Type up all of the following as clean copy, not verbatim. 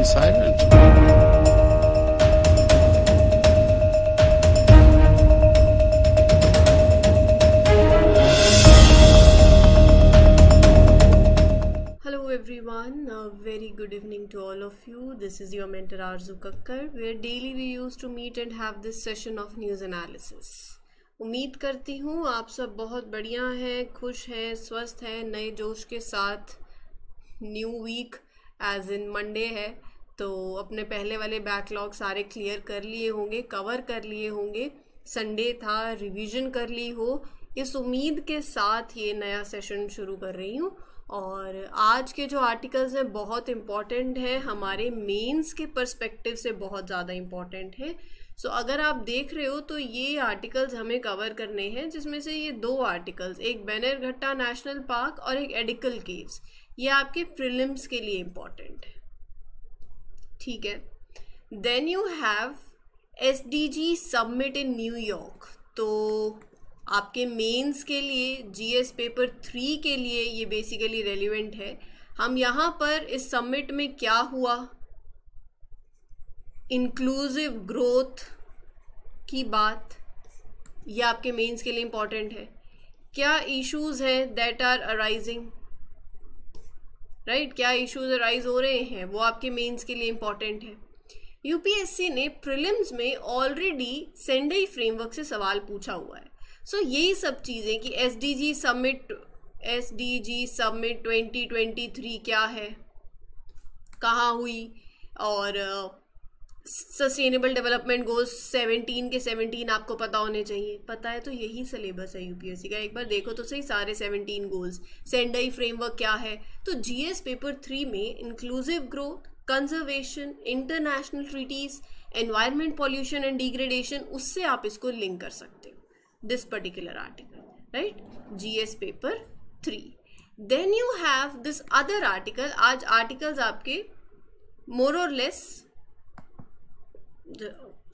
silent. Hello everyone, a very good evening to all of you. This is your mentor Arzu Kakkar, where daily we used to meet and have this session of news analysis. उम्मीद करती हूँ आप सब बहुत बढ़िया हैं, खुश हैं, स्वस्थ हैं, नए जोश के साथ. New week as in Monday है, तो अपने पहले वाले बैकलॉग सारे क्लियर कर लिए होंगे, कवर कर लिए होंगे. संडे था, रिवीजन कर ली हो. इस उम्मीद के साथ ये नया सेशन शुरू कर रही हूँ. और आज के जो आर्टिकल्स हैं बहुत इम्पॉर्टेंट हैं, हमारे मेंस के पर्सपेक्टिव से बहुत ज़्यादा इम्पॉर्टेंट है. सो अगर आप देख रहे हो तो ये आर्टिकल्स हमें कवर करने हैं, जिसमें से ये दो आर्टिकल्स, एक बैनरघट्टा नेशनल पार्क और एक एडिकल केव्स, ये आपके प्रीलिम्स के लिए इम्पॉर्टेंट है. ठीक है. Then you have SDG summit in New York. तो आपके मेंस के लिए, जीएस पेपर 3 के लिए ये बेसिकली रेलिवेंट है. हम यहाँ पर इस समिट में क्या हुआ, इंक्लूसिव ग्रोथ की बात, ये आपके मेंस के लिए इम्पॉर्टेंट है. क्या इश्यूज हैं दैट आर अराइजिंग, राइट, क्या इश्यूज अराइज हो रहे हैं, वो आपके मेंस के लिए इम्पॉर्टेंट है. यूपीएससी ने प्रीलिम्स में ऑलरेडी सेंडई फ्रेमवर्क से सवाल पूछा हुआ है. सो यही सब चीज़ें कि एसडीजी समिट 2023 क्या है, कहाँ हुई, और सस्टेनेबल डेवलपमेंट गोल्स 17 के 17 आपको पता होने चाहिए. पता है तो यही सिलेबस है यूपीएससी का. एक बार देखो तो सही सारे 17 गोल्स. सेंडई फ्रेमवर्क क्या है, तो जीएस पेपर 3 में inclusive growth, conservation, international treaties, environment, pollution and degradation, उससे आप इसको लिंक कर सकते हो, this particular article, right, GS paper 3. Then you have this other article. आज आर्टिकल्स आपके मोर और less,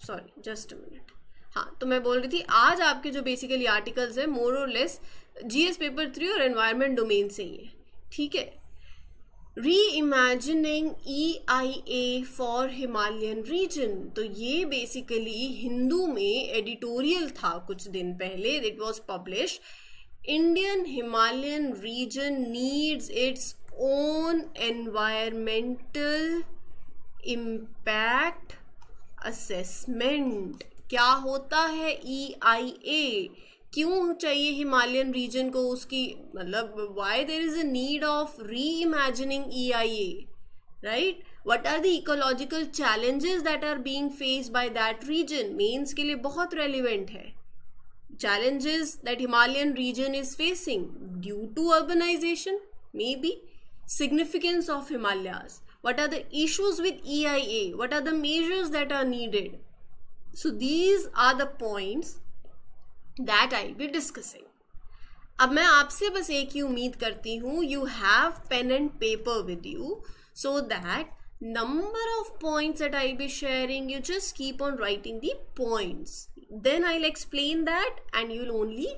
sorry just a minute, हाँ, तो मैं बोल रही थी आज आपके जो बेसिकली आर्टिकल्स है मोर और लेस जीएस पेपर 3 और एनवायरमेंट डोमेन से ही है. ठीक है. Reimagining EIA for Himalayan region, तो ये बेसिकली हिंदू में एडिटोरियल था कुछ दिन पहले. It was publish. Indian Himalayan region needs its own environmental impact assessment. क्या होता है EIA, क्यों चाहिए हिमालयन रीजन को उसकी, मतलब why there is a need of reimagining EIA, right. What are the ecological challenges that are being faced by that region. Mains के लिए बहुत रेलिवेंट है. Challenges that Himalayan region is facing due to urbanisation, may be significance of Himalayas. What are the issues with EIA? What are the measures that are needed? So these are the points that I'll be discussing. अब मैं आपसे बस एक ही उम्मीद करती हूँ, you have pen and paper with you, so that number of points that I'll be sharing, you just keep on writing the points. Then I'll explain that and you'll only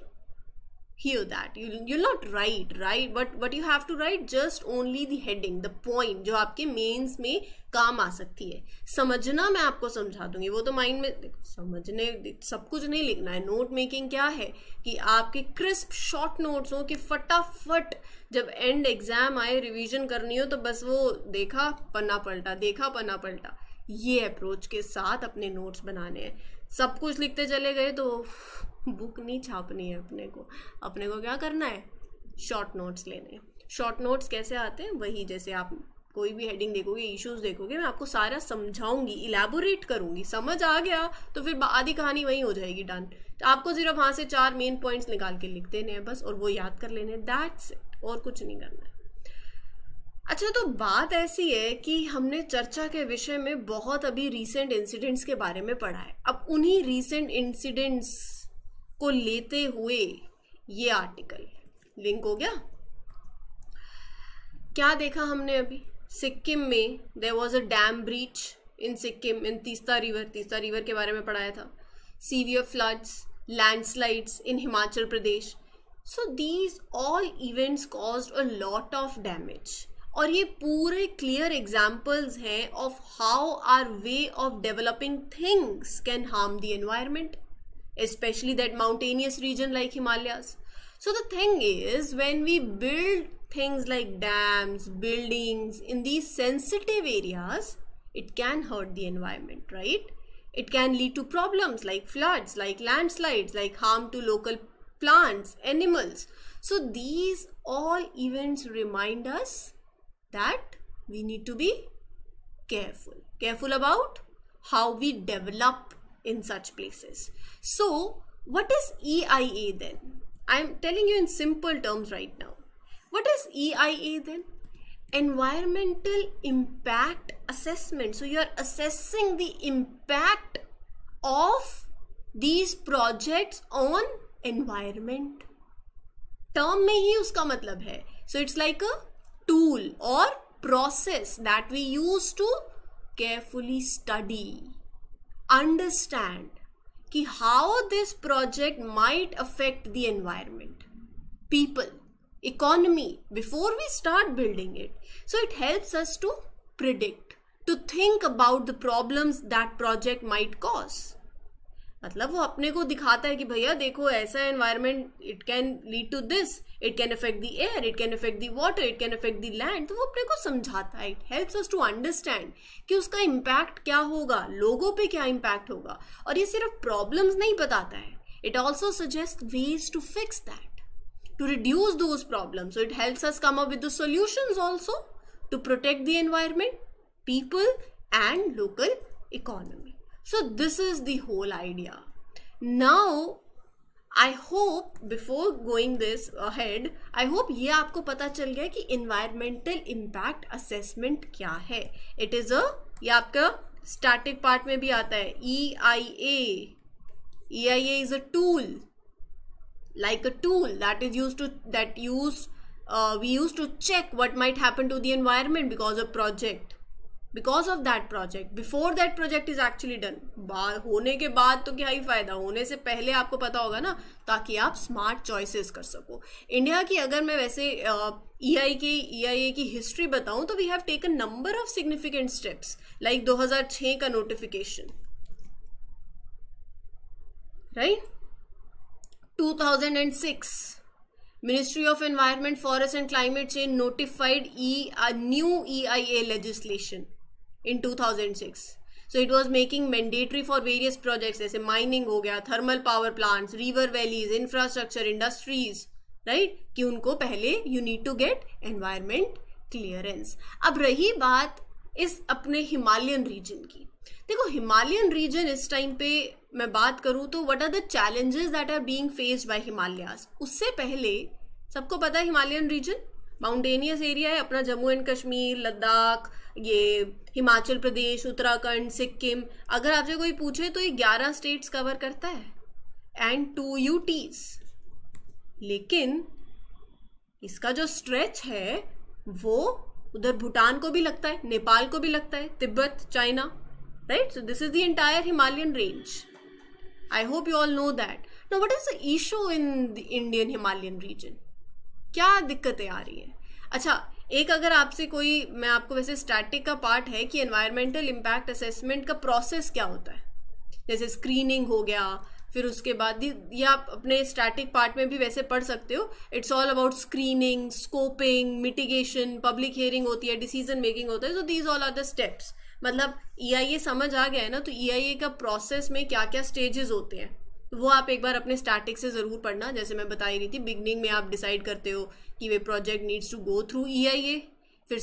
hear that. You'll not write, but what you have to write, just only the heading, the point जो आपके mains में काम आ सकती है. समझना मैं आपको समझा दूंगी, वो तो माइंड में, समझने सब कुछ नहीं लिखना है. नोट मेकिंग क्या है कि आपके क्रिस्प शॉर्ट नोट्स हो, कि फटाफट जब एंड एग्जाम आए, रिवीजन करनी हो, तो बस वो देखा पन्ना पलटा, देखा पन्ना पलटा, ये अप्रोच के साथ अपने नोट्स बनाने हैं. सब कुछ लिखते चले गए तो बुक नहीं छापनी है. अपने को क्या करना है, शॉर्ट नोट्स लेने. शॉर्ट नोट्स कैसे आते हैं, वही जैसे आप कोई भी हेडिंग देखोगे, इश्यूज देखोगे, मैं आपको सारा समझाऊंगी, इलेबोरेट करूंगी. समझ आ गया तो फिर आधी कहानी वही हो जाएगी, डन. तो आपको सिर्फ वहाँ से 4 मेन पॉइंट्स निकाल के लिख देने हैं बस, और वो याद कर लेने, दैट्स इट, और कुछ नहीं करना है. अच्छा, तो बात ऐसी है कि हमने चर्चा के विषय में बहुत अभी रीसेंट इंसिडेंट्स के बारे में पढ़ा है. अब उन्हीं रीसेंट इंसिडेंट्स को लेते हुए ये आर्टिकल लिंक हो गया. क्या देखा हमने अभी, सिक्किम में there was a dam breach in Sikkim, in Teesta river के बारे में पढ़ाया था. Severe floods, landslides in Himachal Pradesh. So these all events caused a lot of damage. और ये पूरे क्लियर एग्जाम्पल्स हैं of how are ways of developing things can harm the environment, especially that mountainous region like Himalayas. So the thing is, when we build things like dams, buildings in these sensitive areas, it can hurt the environment, right? It can lead to problems like floods, like landslides, like harm to local plants, animals. So these all events remind us that we need to be careful about how we develop in such places. So what is EIA then? I'm telling you in simple terms right now. What is EIA then? Environmental impact assessment. So you are assessing the impact of these projects on environment. Term में ही उसका मतलब है. So it's like a tool or process that we use to carefully study, understand कि how this project might affect the environment, people, economy before we start building it. So it helps us to predict, to think about the problems that project might cause. मतलब वो अपने को दिखाता है कि भैया देखो ऐसा environment, it can lead to this, it can affect the air, it can affect the water, it can affect the land. तो वो अपने को समझाता है. It helps us to understand कि उसका इम्पैक्ट क्या होगा, लोगों पे क्या इम्पैक्ट होगा. और ये सिर्फ प्रॉब्लम्स नहीं बताता है, it also suggest ways to fix that, to reduce those problems. So it helps us come up with the solutions also to protect the environment, people and local economy. So this is the whole idea. Now I hope before going this ahead, I hope ये आपको पता चल गया कि environmental impact assessment क्या है. It is a, ये आपका static part में भी आता है, EIA. EIA is a tool, like a tool that is used to, we use to check what might happen to the environment because of that project, before that project is actually done. होने के बाद तो क्या ही फायदा, होने से पहले आपको पता होगा ना, ताकि आप स्मार्ट चॉइसेस कर सको. इंडिया की अगर मैं वैसे EIA की हिस्ट्री बताऊं तो we have taken number of significant steps, like 2006 का notification, right. 2006 Ministry of Environment, Forest and Climate Change notified new EIA legislation in 2006. So it was making mandatory for various projects जैसे mining हो गया, thermal power plants, river valleys, infrastructure, industries, right? कि उनको पहले you need to get environment clearance. अब रही बात इस अपने हिमालयन रीजन की. देखो हिमालयन रीजन इस टाइम पे मैं बात करूँ तो what are the challenges that are being faced by Himalayas. उससे पहले सबको पता है हिमालयन रीजन माउंटेनियस एरिया है अपना, जम्मू एंड कश्मीर, लद्दाख, ये हिमाचल प्रदेश, उत्तराखंड, सिक्किम. अगर आपसे कोई पूछे तो ये 11 स्टेट्स कवर करता है एंड 2 UTs. लेकिन इसका जो स्ट्रेच है वो उधर भूटान को भी लगता है, नेपाल को भी लगता है, Tibet, China, right. So this is the entire Himalayan range. I hope you all know that. Now what is the issue in the Indian Himalayan region, क्या दिक्कतें आ रही हैं. अच्छा, एक अगर आपसे कोई, मैं आपको वैसे स्टैटिक का पार्ट है कि एनवायरमेंटल इम्पैक्ट असेसमेंट का प्रोसेस क्या होता है, जैसे स्क्रीनिंग हो गया, फिर उसके बाद ये आप अपने स्टैटिक पार्ट में भी वैसे पढ़ सकते हो. It's all about screening, scoping, mitigation, public hearing होती है, डिसीजन मेकिंग होता है. So these all are the steps. मतलब EIA समझ आ गया है ना, तो EIA का प्रोसेस में क्या क्या स्टेजेस होते हैं वो आप एक बार अपने स्टैटिक से ज़रूर पढ़ना. जैसे मैं बता ही रही थी, बिगनिंग में आप डिसाइड करते हो कि वे project needs to go through EIA, फिर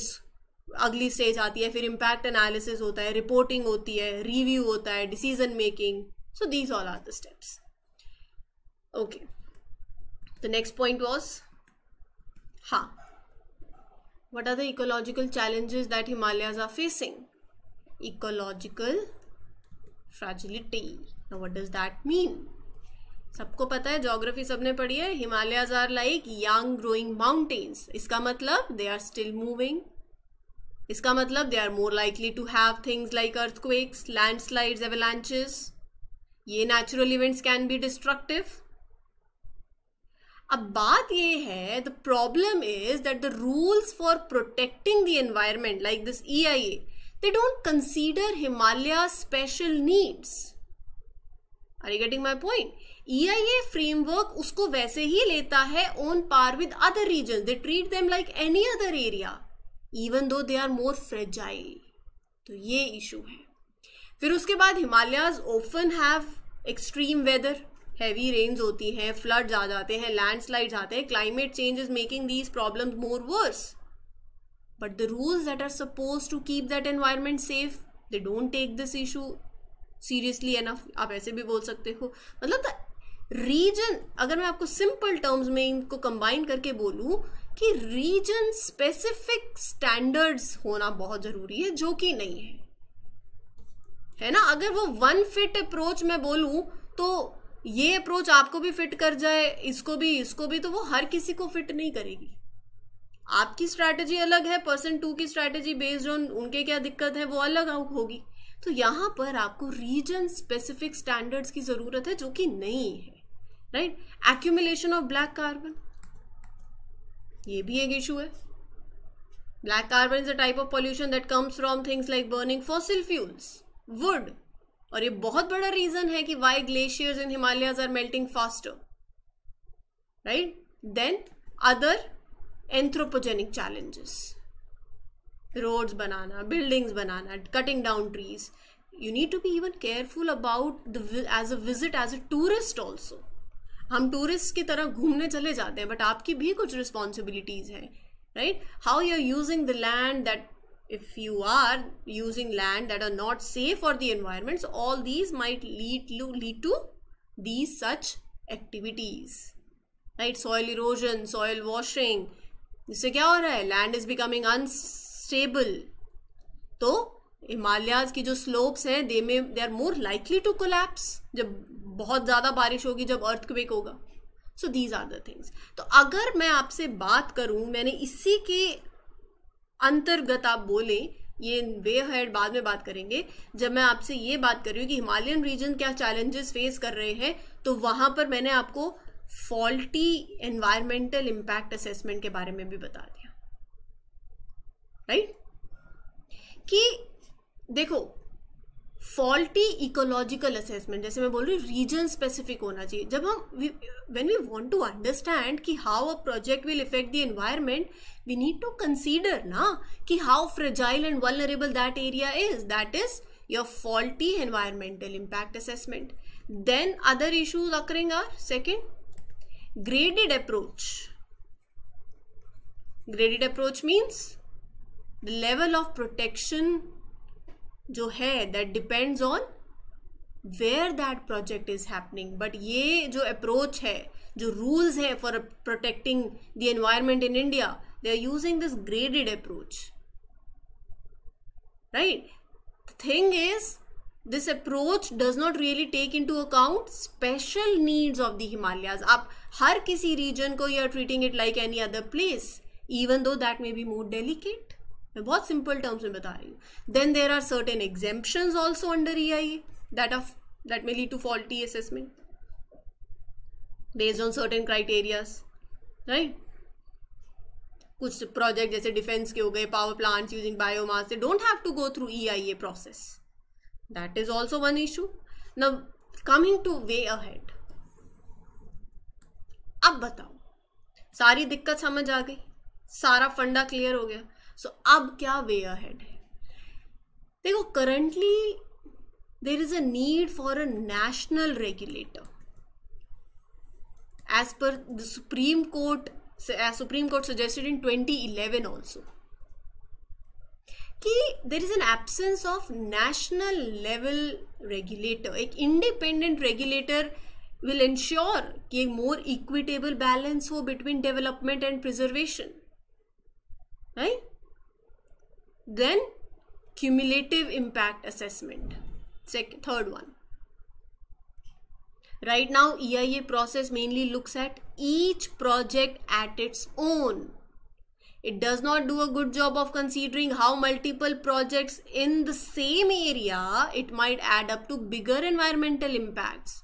अगली स्टेज आती है, फिर इम्पैक्ट एनालिसिस होता है, रिपोर्टिंग होती है, रिव्यू होता है, decision making. So these all are the steps. Okay, the next point was, हाँ, what are the ecological challenges that Himalayas are facing. Ecological fragility. Now what does that mean. सबको पता है, geography सबने पढ़ी है, Himalayas are like young growing mountains. इसका मतलब they are still moving. इसका मतलब they are more likely to have things like earthquakes, landslides, avalanches. ये natural events can be destructive. अब बात ये है, the problem is that the rules for protecting the environment like this EIA, they don't consider Himalaya special needs. Are you getting my point? EIA framework उसको वैसे ही लेता है on par with other region. They treat them like any other area even though they are more fragile. तो ये issue है. फिर उसके बाद Himalayas often have extreme weather, heavy rains होती हैं, फ्लड्स आ जाते हैं, लैंडस्लाइड्स आते हैं. Climate change is making these problems more worse. But the rules that are suppose to keep that environment safe, they don't take this issue seriously enough. आप ऐसे भी बोल सकते हो. मतलब द रीजन, अगर मैं आपको सिंपल टर्म्स में इनको कंबाइन करके बोलूं कि रीजन स्पेसिफिक स्टैंडर्ड्स होना बहुत जरूरी है, जो कि नहीं है ना. अगर वो वन फिट अप्रोच मैं बोलूं तो ये अप्रोच आपको भी फिट कर जाए, इसको भी, तो वो हर किसी को फिट नहीं करेगी. आपकी स्ट्रैटेजी अलग है, पर्सन 2 की स्ट्रैटेजी बेस्ड ऑन उनके क्या दिक्कत है वो अलग होगी. तो यहां पर आपको रीजन स्पेसिफिक स्टैंडर्ड्स की जरूरत है, जो कि नहीं है. Right? Accumulation of black carbon, ये भी एक इशू है. Black carbon is a type of pollution that comes from things like burning fossil fuels, wood. और ये बहुत बड़ा रीजन है कि why glaciers in Himalayas are melting faster. Right? Then other anthropogenic challenges, roads बनाना, बिल्डिंग्स बनाना, cutting down trees. You need to be even careful about as a visit, as a tourist also. हम tourist की तरह घूमने चले जाते हैं, but आपकी भी कुछ रिस्पॉन्सिबिलिटीज हैं. Right? How you are using the land, that if you are using land that are not safe for the environment, so all these might lead to these such activities. Right? Soil erosion, soil washing, इससे क्या हो रहा है? Land is becoming unstable. तो हिमालयाज की जो slopes हैं they are more likely to collapse जब बहुत ज़्यादा बारिश होगी, जब अर्थक्वेक होगा. So these are the things. तो अगर मैं आपसे बात करूं, मैंने इसी के अंतर्गत आप बोले, ये वे हेड बाद में बात करेंगे, जब मैं आपसे ये बात कर रही हूँ कि हिमालयन रीजन क्या चैलेंजेस फेस कर रहे हैं, तो वहां पर मैंने आपको फॉल्टी एनवायरमेंटल इम्पैक्ट असेसमेंट के बारे में भी बता दिया. राइट? कि देखो, फॉल्टी इकोलॉजिकल असेसमेंट, जैसे मैं बोल रही हूँ, रीजन स्पेसिफिक होना चाहिए. जब हम when we want to understand कि how a project will effect the environment, we need to consider ना कि how fragile and vulnerable that area is. That is your faulty environmental impact assessment. Then other issues occurring are second, graded approach. Graded approach means the level of protection जो है that depends on where that project is happening. But ये जो approach है, जो rules है for protecting the environment in India, they are using this graded approach. Right? The thing is, this approach does not really take into account special needs of the Himalayas. आप हर किसी रीजन को you are treating it like any other place, even though that may be more delicate. मैं बहुत simple terms में बता रही हूँ. Then there are certain exemptions also under EIA that may lead to faulty assessment based on certain criterias. Right? कुछ project जैसे defence के हो गए, power plants using biomass, they don't have to go through EIA process. That is also one issue. Now coming to way ahead. अब बताओ, सारी दिक्कत समझ आ गई, सारा फंडा क्लियर हो गया. सो अब क्या वे अहेड है? देखो, currently there is a need for a national regulator as per the Supreme Court suggested in 2011 also, कि there is an absence of national level regulator. एक इंडिपेंडेंट रेगुलेटर विल इंश्योर कि एक मोर इक्विटेबल बैलेंस हो between development and preservation. Right? Then cumulative impact assessment, third one. Right now EIA process mainly looks at each project at its own. It does not do a good job of considering how multiple projects in the same area it might add up to bigger environmental impacts.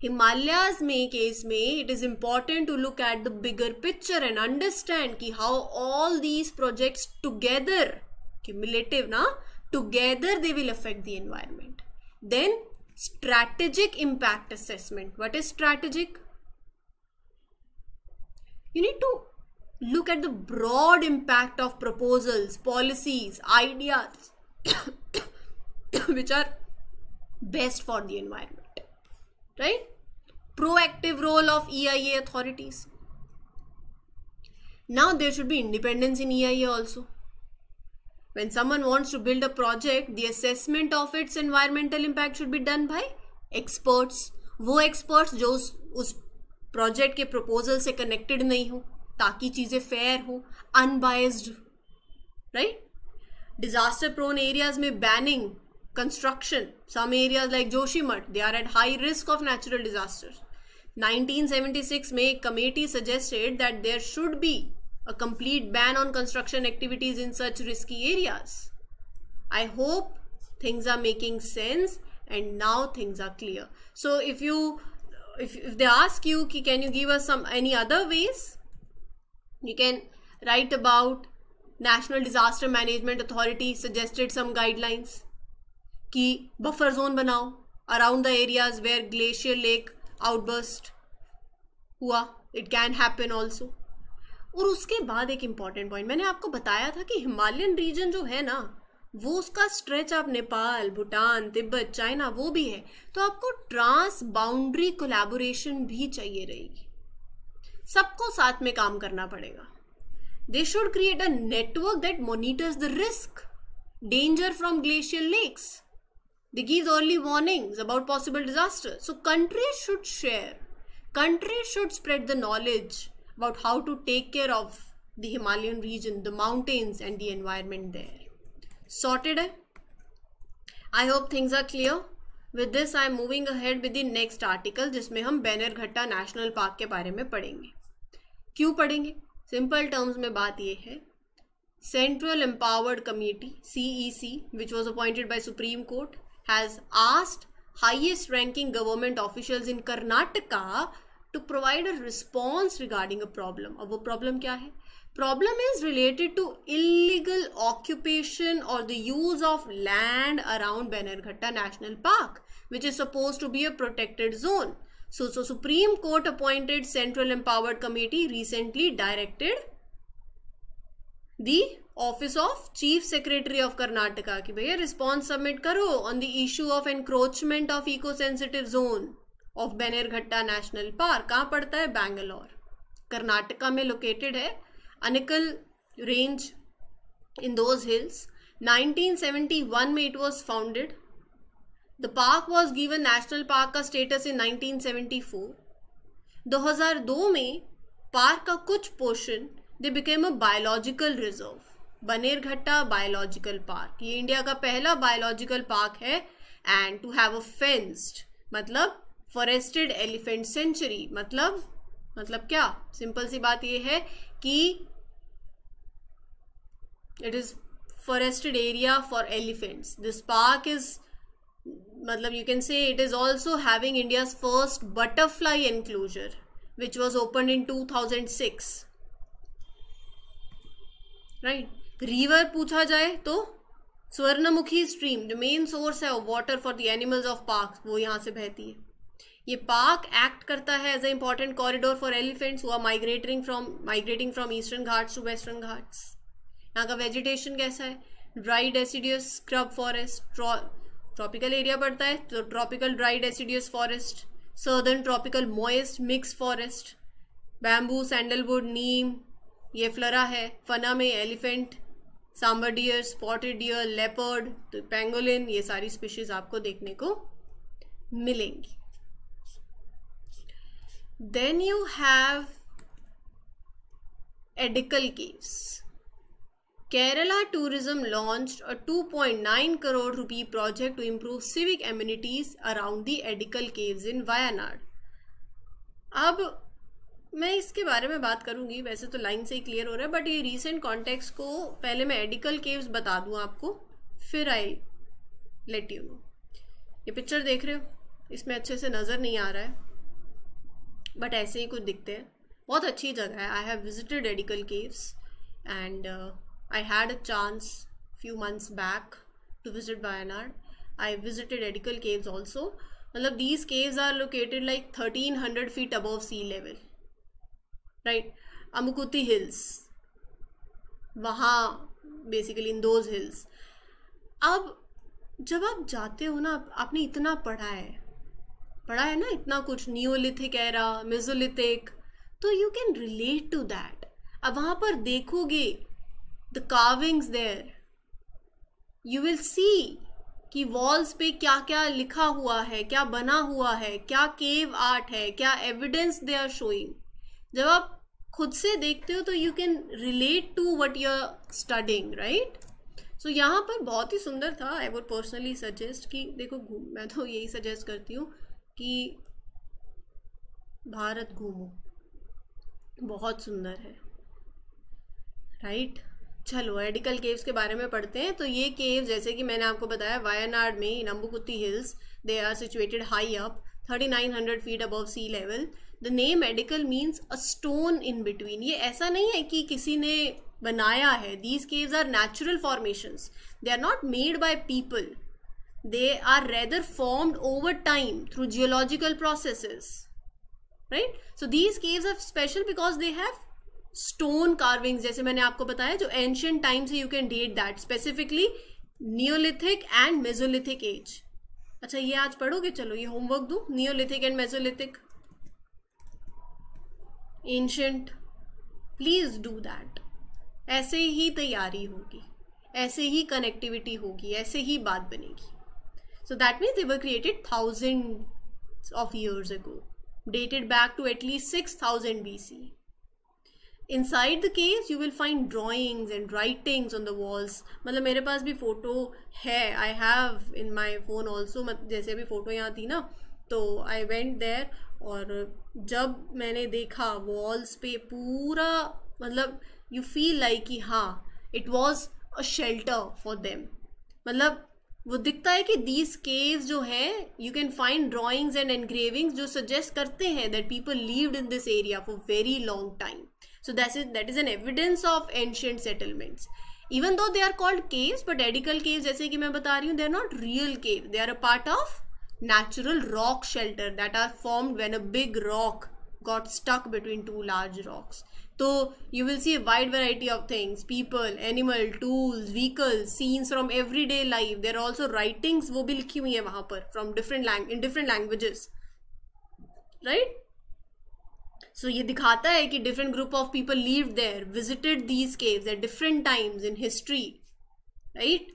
Himalayas में केस में it is important to look at the bigger picture and understand कि how all these projects together, cumulative ना, together they will affect the environment. Then strategic impact assessment. What is strategic? You need to look at the broad impact of proposals, policies, ideas which are best for the environment, right? Proactive role of EIA authorities. Now there should be independence in EIA also. When someone wants to build a project, the assessment of its environmental impact should be done by experts. वो experts जो उस project के proposal से connected नहीं हो, ताकि चीजें fair हो, unbiased, right? Disaster prone areas में banning construction. Some areas like Joshimath, they are at high risk of natural disasters. 1976 में एक committee suggested that there should be a complete ban on construction activities in such risky areas. I hope things are making sense and now things are clear. So if they ask you, can you give us any other ways? You can write about National Disaster Management Authority suggested some guidelines कि buffer zone बनाओ around the areas where glacier lake outburst हुआ. It can happen also. और उसके बाद एक important point, मैंने आपको बताया था कि हिमालयन रीजन जो है ना, वो उसका स्ट्रेच आप नेपाल, भूटान, तिब्बत, चाइना, वो भी है. तो आपको ट्रांस बाउंड्री कोलैबोरेशन भी चाहिए रहेगी. सबको साथ में काम करना पड़ेगा. They should create a network that monitors the risk, danger from glacier lakes. They give early warnings about possible disaster. So countries should share, countries should spread the knowledge about how to take care of the Himalayan region, the mountains and the environment there. Sorted hai? I hope things are clear. With this I am moving ahead with the next article जिसमें हम Bannerghatta national park के बारे में पढ़ेंगे. क्यों पढ़ेंगे? Simple terms में बात ये है, Central Empowered Committee CEC, which was appointed by Supreme Court, has asked highest ranking government officials in Karnataka to provide a response regarding a problem. अब वो problem क्या है? Problem is related to illegal occupation or the use of land around Bannerghatta National Park, which is supposed to be a protected zone. So Supreme Court appointed Central Empowered Committee recently directed the Office of Chief Secretary of Karnataka कि भैया response submit करो on the issue of encroachment of eco-sensitive zone of Bannerghatta National Park. कहाँ पड़ता है? बैंगलोर, कर्नाटका में located है. अनिकल range in those hills. 1971 में it was founded. The park was given national park का status in 1974. 2002 में पार्क का कुछ portion they became a biological reserve. Bannerghatta biological park, ये इंडिया का पहला बायोलॉजिकल पार्क है. And to have a fenced, मतलब फॉरेस्टेड एलिफेंट सेंचुरी. मतलब क्या? सिंपल सी बात ये है कि it is forested area for elephants. This park is, मतलब you can say it is also having India's first butterfly enclosure which was opened in 2006. right? River पूछा जाए तो स्वर्णमुखी स्ट्रीम जो मेन सोर्स है water for the animals of park, वो यहाँ से बहती है. ये पार्क एक्ट करता है as a important corridor for elephants हुआ migrating from Eastern Ghats to Western Ghats. यहाँ का वेजिटेशन कैसा है? Dry deciduous scrub forest, tropical area पड़ता है तो tropical dry deciduous forest, southern tropical moist mix forest, bamboo, sandalwood, neem, ये फ्लोरा है. फना में elephant, sambar deer, spotted deer, leopard, तो पेंगोलिन, ये सारी स्पीशीज आपको देखने को मिलेंगी. Then you have Edakkal caves. Kerala Tourism launched a 2.9 crore rupee project to improve civic amenities around the Edikal caves in Wayanad. अब मैं इसके बारे में बात करूंगी, वैसे तो लाइन से ही क्लियर हो रहा है, बट ये रीसेंट कॉन्टेक्स्ट को पहले मैं एडिकल केव्स बता दूं आपको, फिर आई लेट यू नो. ये पिक्चर देख रहे हो, इसमें अच्छे से नज़र नहीं आ रहा है, बट ऐसे ही कुछ दिखते हैं। बहुत अच्छी जगह है। I have visited एडिकल caves and I had a chance few months back to visit Wayanad. I visited Edical caves also. मतलब these caves are located like 1300 feet above sea level, right? Amukuti hills, वहाँ basically in those hills. अब जब आप जाते हो ना, आपने इतना पढ़ा है ना, इतना कुछ नियोलिथिक एरा, मेसोलिथिक, तो you can relate to that. अब वहाँ पर देखोगे the carvings there, you will see कि वॉल्स पे क्या क्या लिखा हुआ है, क्या बना हुआ है, क्या केव आर्ट है, क्या एविडेंस दे आर शोइंग। जब आप खुद से देखते हो तो you can relate to what you are studying, right? So यहाँ पर बहुत ही सुंदर था। आई वुड पर्सनली सजेस्ट कि देखो, मैं तो यही सजेस्ट करती हूँ कि भारत घूमो, बहुत सुंदर है, राइट? चलो एडिकल केव्स के बारे में पढ़ते हैं। तो ये केव, जैसे कि मैंने आपको बताया, वायनाड में in Ambukuthi hills, they are situated high up 3900 feet above sea level. The name Edakkal means a stone in between. ये ऐसा नहीं है कि किसी ने बनाया है। These caves are natural formations, they are not made by people, they are rather formed over time through geological processes, right? So these caves are special because they have stone carvings, जैसे मैंने आपको बताया, जो ancient time से you can date that, specifically Neolithic and Mesolithic age. अच्छा, ये आज पढ़ोगे? चलो ये होमवर्क दूं, Neolithic and Mesolithic ancient, please do that. ऐसे ही तैयारी होगी, ऐसे ही कनेक्टिविटी होगी, ऐसे ही बात बनेगी। So that means they were created thousands of years ago, dated back to at least 6000 BC. Inside the caves you will find drawings and writings on the walls. मतलब मेरे पास भी फोटो है, I have in my phone also. जैसे अभी photo यहाँ थी ना, तो I went there, और जब मैंने देखा वॉल्स पे पूरा, मतलब you feel like कि हाँ, it was a shelter for them. मतलब वो दिखता है कि दीज केव्स जो है, you can find drawings and engravings जो सजेस्ट करते हैं that people lived in this area for very long time. So that is an evidence of ancient settlements. Even though they are called caves, but Edakkal caves, जैसे कि मैं बता रही हूँ, they are not real cave, they are a part of natural rock shelter that are formed when a big rock got stuck between two large rocks. So you will see a wide variety of things, people, animal, tools, vehicles, scenes from everyday life. There are also writings वो भी लिखी हुई है वहाँ पर from in different languages, right? So ये दिखाता है कि different group of people lived there, visited these caves at different times in history, right?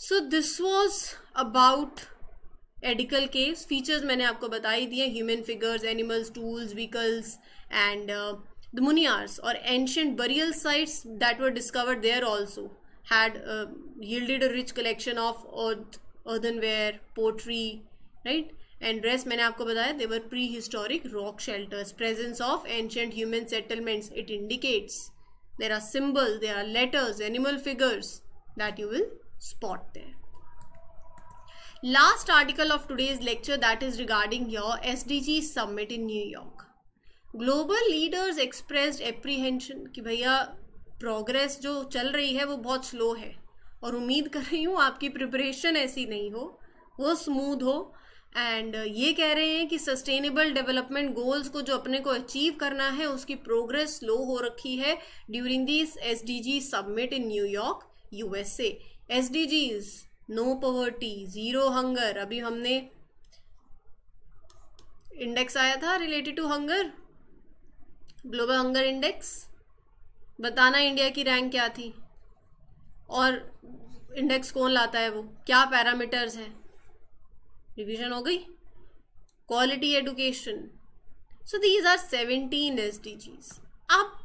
So this was about Edakkal caves. Features मैंने आपको बता ही दिए, human figures, animals, tools, vehicles, and the muniyaras और ancient burial sites that were discovered there also had yielded a rich collection of earthenware, pottery, right? And rest मैंने आपको बताया, they were prehistoric rock shelters. Presence of ancient human settlements, it indicates there are symbols, there are letters, animal figures that you will spot there. Last article of today's lecture, that is regarding your SDG summit in New York. Global leaders expressed apprehension कि भैया progress जो चल रही है वो बहुत slow है, और उम्मीद कर रही हूँ आपकी प्रिपरेशन ऐसी नहीं हो, वो स्मूथ हो. एंड ये कह रहे हैं कि सस्टेनेबल डेवलपमेंट गोल्स को जो अपने को अचीव करना है उसकी प्रोग्रेस स्लो हो रखी है during this SDG summit in New York, USA. SDGs, no poverty, zero hunger. अभी हमने इंडेक्स आया था related to hunger, global hunger index. बताना इंडिया की रैंक क्या थी, और इंडेक्स कौन लाता है, वो क्या पैरामीटर्स हैं. रिवीजन हो गई. Quality education. So these are 17 SDGs. अब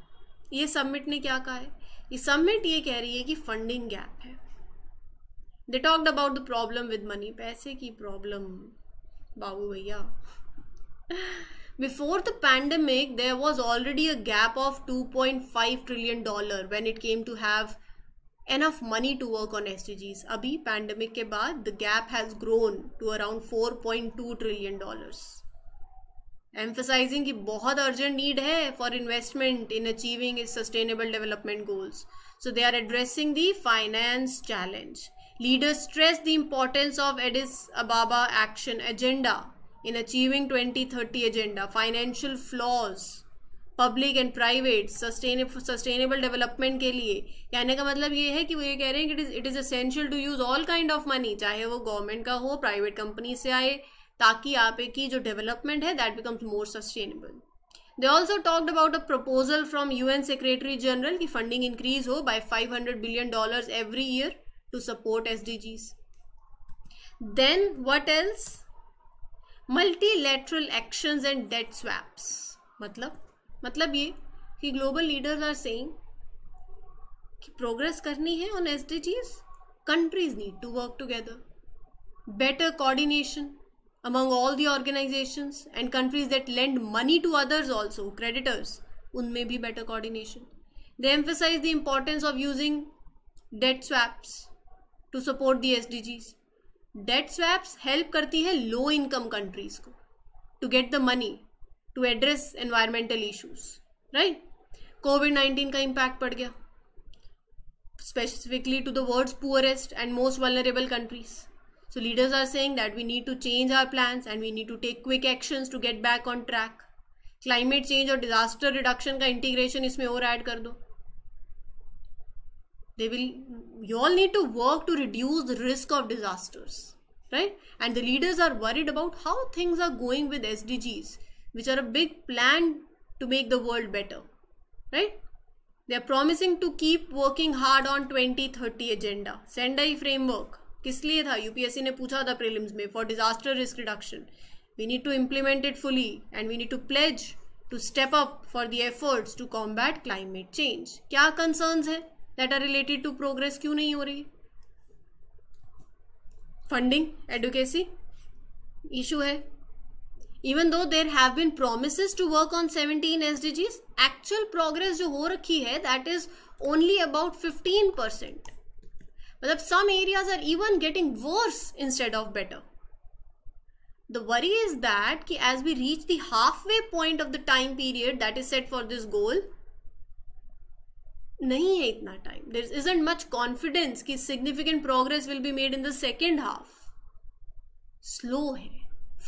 ये समिट ने क्या कहा है? ये समिट ये कह रही है कि फंडिंग गैप है. They talked about the problem with money. पैसे की प्रॉब्लम बाबू भैया. Before the pandemic, there was already a gap of $2.5 trillion when it came to have enough money to work on SDGs. अभी pandemic के बाद the gap has grown to around $4.2 trillion. emphasizing कि बहुत urgent need है for investment in achieving its sustainable development goals. So they are addressing the finance challenge. Leaders stress the importance of Addis Ababa Action Agenda in achieving 2030 agenda, financial flaws, public and private sustainable development के लिए. कहने का मतलब ये है कि वो ये कह रहे हैं कि it is essential to use all kind of money, चाहे वो गवर्नमेंट का हो, प्राइवेट कंपनी से आए, ताकि आप की जो डेवलपमेंट है that becomes more sustainable. They also talked about a proposal from UN secretary general की फंडिंग इंक्रीज हो by $500 billion every year to support SDGs. Then what else? Multilateral actions and debt swaps. मतलब ये कि global leaders are saying कि progress करनी है on SDGs, countries need to work together. Better coordination among all the organizations and countries that lend money to others also, creditors, उनमें भी better coordination. They emphasize the importance of using debt swaps to support the SDGs. Debt swaps help करती है low income countries को to get the money to address environmental issues, right? COVID-19 का impact पड़ गया specifically to the world's poorest and most vulnerable countries. So leaders are saying that we need to change our plans and we need to take quick actions to get back on track. Climate change और disaster reduction का integration इसमें और add कर दो. You all need to work to reduce the risk of disasters, right? And the leaders are worried about how things are going with SDGs, which are a big plan to make the world better, right? They are promising to keep working hard on 2030 agenda. Sendai framework किस लिए था? UPSC ने पूछा था prelims में, for disaster risk reduction. We need to implement it fully and we need to pledge to step up for the efforts to combat climate change. क्या concerns है that are related to progress? क्यों नहीं हो रही? Funding, adequacy issue है. Even though there have been promises to work on 17 SDGs, actual progress जो हो रखी है दैट इज ओनली अबाउट 15%. मतलब some areas are even getting worse instead of better. The worry is that कि as we reach the halfway point of the time period that is set for this goal, नहीं है इतना time. There isn't much confidence कि significant progress will be made in the second half. Slow है,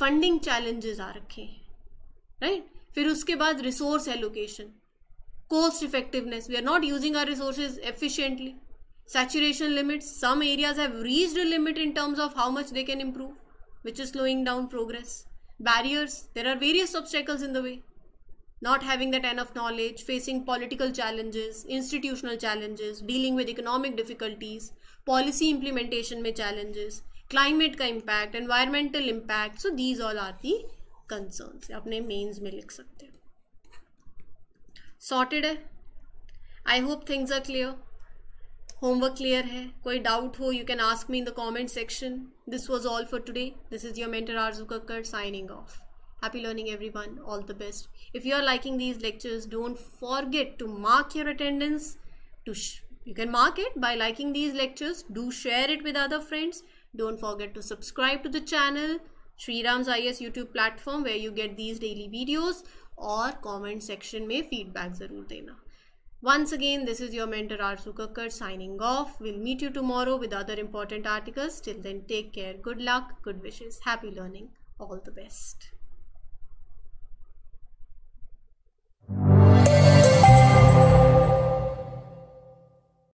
funding challenges आ रखे हैं, right? फिर उसके बाद resource allocation, cost effectiveness. We are not using our resources efficiently. Saturation limits, some areas have reached a limit in terms of how much they can improve, which is slowing down progress. Barriers, there are various obstacles in the way. Not having that enough knowledge, facing political challenges, institutional challenges, dealing with economic difficulties, policy implementation में challenges, climate का impact, environmental impact. So these all are the concerns. अपने mains में लिख सकते हैं. Sorted है. I hope things are clear. Homework clear है? कोई डाउट हो you can ask me in the comment section. This was all for today. This is your mentor Aarzoo Kakkar signing off. Happy learning everyone. All the best. If you are liking these lectures, don't forget to mark your attendance. You can mark it by liking these lectures. Do share it with other friends. Don't forget to subscribe to the channel, Shriram's IS YouTube platform, where you get these daily videos. और comment section में feedback ज़रूर देना. Once again, this is your mentor Arzu Kakkar signing off. We'll meet you tomorrow with other important articles. Till then, take care. Good luck, good wishes. Happy learning. All the best.